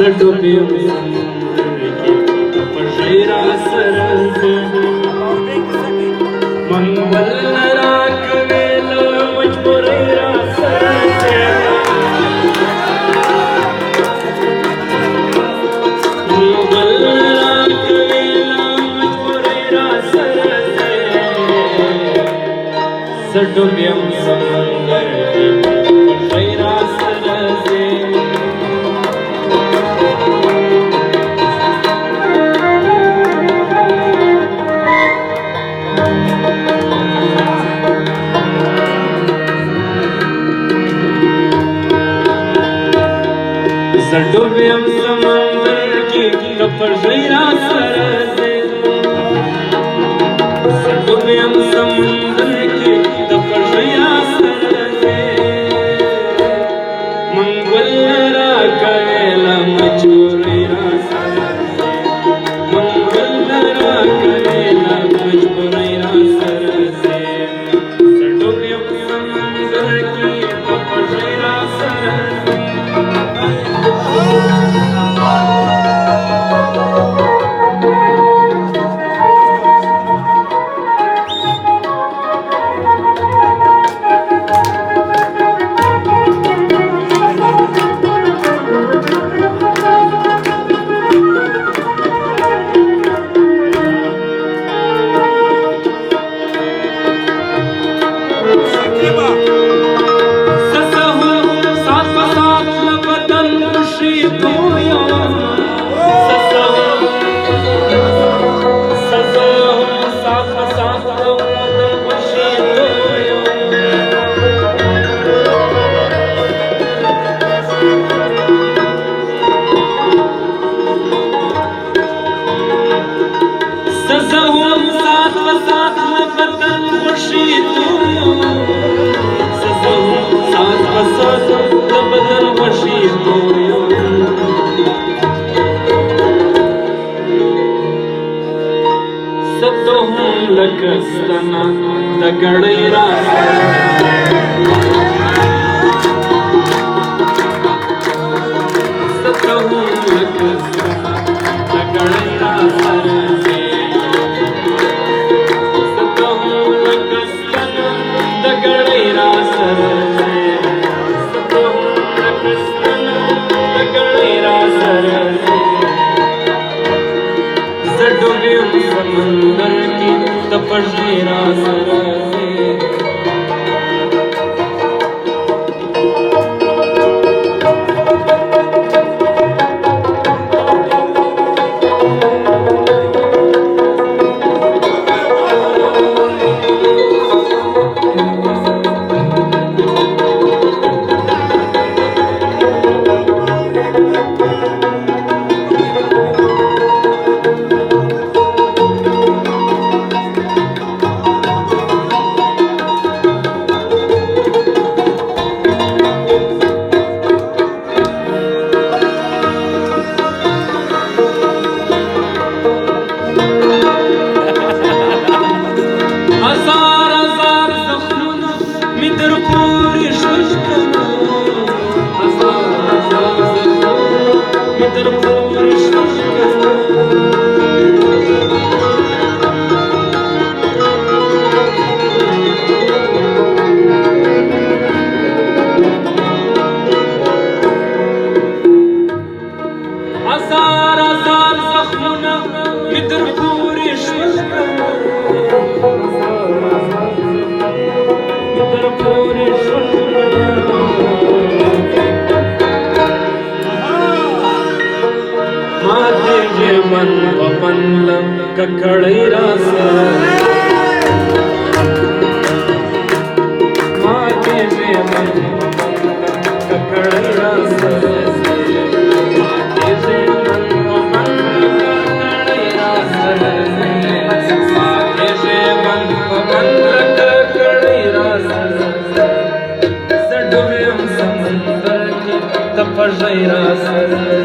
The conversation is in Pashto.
زډوبیم سمندر کې پښې را سره منګل راکوي له مجبورۍ را سره منګل راکوي له مجبورۍ را سره زډوبیم سمندر کې پښې را سره زډوبیم سمندر کې پښې را سره زډوبیم سمندر کې پښې را سره منګل راکوي له مجبورۍ را سره منګل راکوي له مجبورۍ را سره زډوبیم سمندر کې پښې را سره لکستنا د ګړۍ را ستهم لکستنا د ګړۍ را سره ستهم لکستنا د ګړۍ را سره ستهم لکستنا د ګړۍ را سره زډوبیم سمندر کې پښې را سره ककड़ई रस माते में मन ककड़ई रस माते से मन ककड़ई रस माते से मन ककड़ई रस सडुबे हम समंदर की तपजई रस